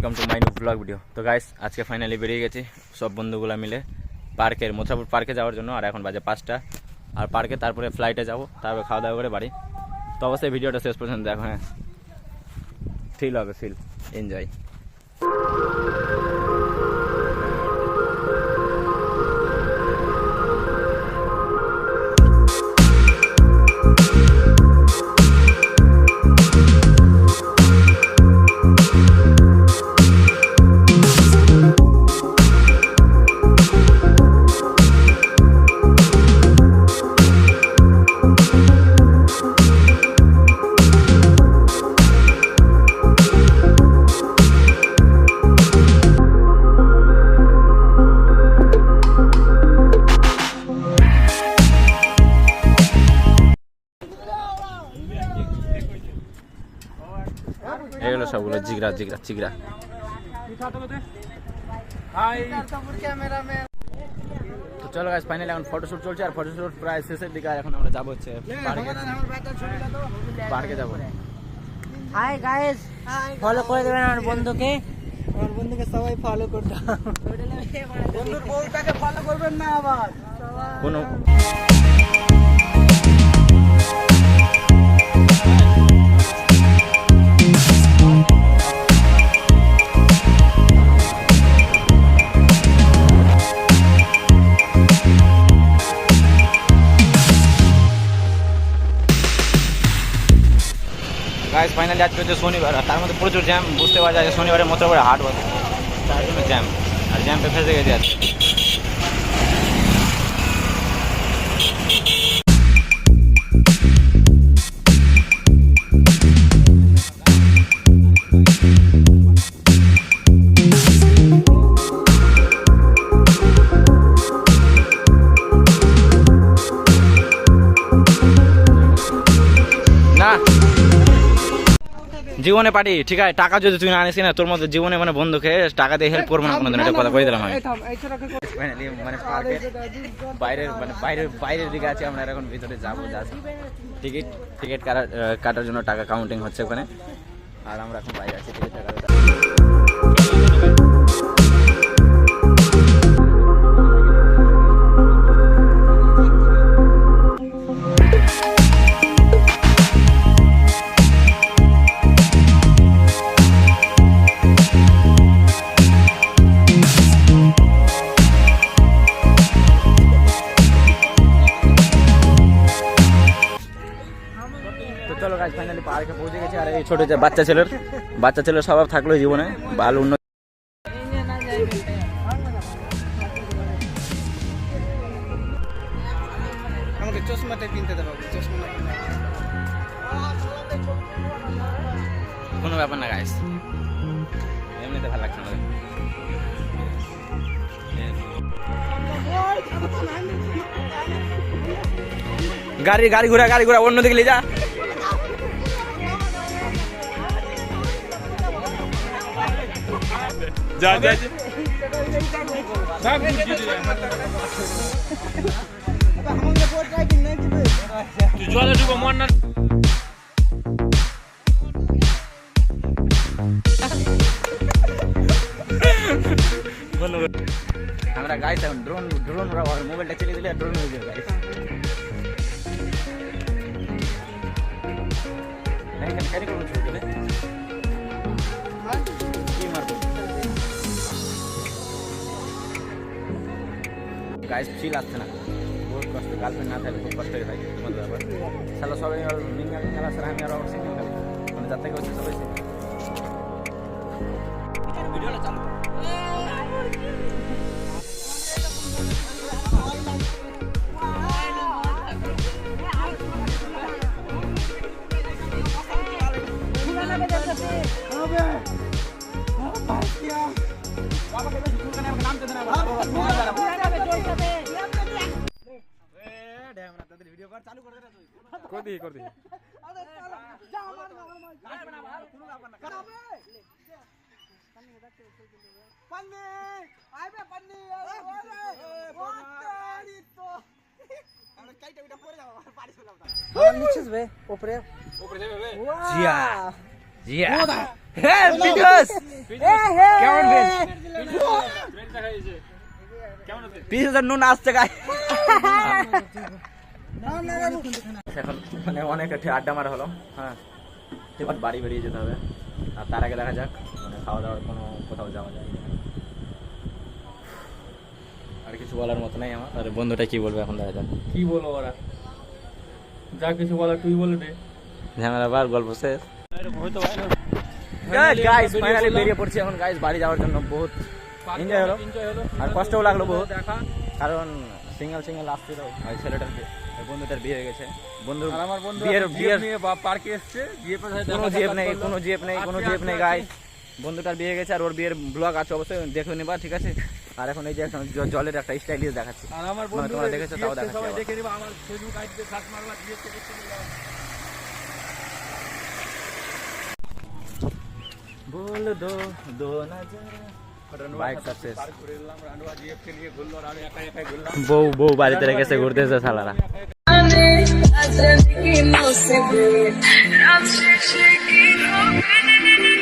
Welcome to my new blog video. তো guys আজকে finally বেরিয়ে গেছি সব বন্ধুগুলো মিলে পার্কের মথুরাপুর পার্কে যাওয়ার জন্য। আর এখন বাজে 5টা। আর পার্কে তারপরে ফ্লাইটে যাব, তারপরে খাওয়া দাওয়া করে বাড়ি। তো অবশ্যই ভিডিওটা শেষ পর্যন্ত দেখো, হ্যাঁ ফিল হবে, ফিল এনজয়। এগুলো সবগুলো জিগরা জিগরা চিগরা। তো চলো গাইস ফাইনালি এখন ফটোশুট চলছে, আর ফটোশুট প্রায় শেষের দিকে। এখন আমরা যাবো হচ্ছে পার্কে যাবো। হাই গাইস, ফলো করে দেবেন আমার বন্ধুকে সবাই ফলো করতে। বন্ধুর বউটাকে ফলো করবেন না আবার কোনো গাইস ফাইনালি আজকে হচ্ছে শনিবার, আর তার মধ্যে প্রচুর জ্যাম। বুঝতে পারা যায় শনিবারে মথুরাপুরে হাট বসে, তার জন্য জ্যাম। আর জ্যামটা ফেসে গেছে আজকে। না জীবনে পার্টি ঠিক আছে, টাকা যদি তুই না আনিস না, তোর মধ্যে জীবনে মানে বন্ধুকে টাকা দিয়ে হেল্প করবো না কোনোদিন, এটা কথা কয়ে দিলাম আমি। মানে বাইরের দিকে আছে, আমরা এখন ভিতরে যাবো। জাস্ট টিকিট কাটার জন্য টাকা কাউন্টিং হচ্ছে ওখানে, আর আমরা এখন বাইরে আছি টিকিট টাকা। চলো গাইস ফাইনালি পার্কে পৌঁছে গেছে। আর এই ছোট যে বাচ্চা ছেলের স্বভাব থাকলো জীবনে ভালো উন্নতি। আমাকে চশমাটা কিনতে দেবো, চশমা কোনো ব্যাপার না গাইস, এমনিতে ভালো লাগছে আমাদের। গাড়ি ঘোরা অন্যদিকে নিয়ে যা। যা যা জলে ডুবো মন না। আমরা গাইস এখন ড্রোন মোবাইলটা চালিয়ে দিলে ড্রোন হয়ে যাবে গাইস। ক্যারি করুন চলে কি মারবো গাইস, ফিল আসছে না, বহুত কষ্ট। গার্লফ্রেন্ড না থাকলে খুব কষ্ট হয়ে থাকে তোমাদের ব্যাপার। তাহলে সবাই মিঙ্গাল আসলে আমি আরো সিঙ্গেল থাকি, মানে যার থেকে হচ্ছে সবাই ভিডিওটা চালু। জিয়া জিয়া হ্যাঁ বিজস কেমন পিসের নুন আসছে গাই এখন মানে অনেক একটি আড্ডা মারা হলো। হ্যাঁ এবার বাড়ি বেরিয়ে যেতে হবে। আর তার আগে দেখা যাক মানে খাওয়া দাওয়ার কোনো কোথাও যাওয়া যায় কিনা। আর কিছু বলার মতো নেই আমার। আর বন্ধুটা কি বলবে এখন দেখা যাক। কি বলবো ওরা, যা কিছু বলার তুই বলে দে। ঝামেলা বার গল্প শেষ। গাইস ফাইনালি বেরিয়ে পড়ছি এখন গাইস বাড়ি যাওয়ার জন্য। বহুত এনজয় হলো আর কষ্টও লাগলো বহুত, কারণ সিঙ্গেল আসছিল ওই ছেলেটার ওই বন্ধুটার বিয়ে হয়ে গেছে। বন্ধুর আর আমার বন্ধু বিয়ের নিয়ে পার্কে এসেছে, জিএফ এর সাথে কোনো জিএফ নেই কোনো জিএফ নেই গাইস। বন্ধুটার বিয়ে হয়ে গেছে আর ওর বিয়ের ব্লগ আছে, অবশ্যই দেখে নিবা, ঠিক আছে। আর এখন এই যে এখন জলের একটা স্টাইলিশ দেখাচ্ছি, আর আমার মানে বন্ধু তোমরা দেখেছো তাও দেখাচ্ছি সবাই আবার। দেখে নিবা। আমার ফেসবুক আইডিতে সার্চ মারবা, জিএফ কে দেখতে নিবা। बोल दो दो नजर বাইক সাকসেস। পার্ক করে এলাম, রান্ডুয়া জিএফ কে নিয়ে ঘুরলো, আর আমি একা একাই ঘুরলাম। বউ বাড়িতে রেখেছে ঘুরতেছে শালারা। I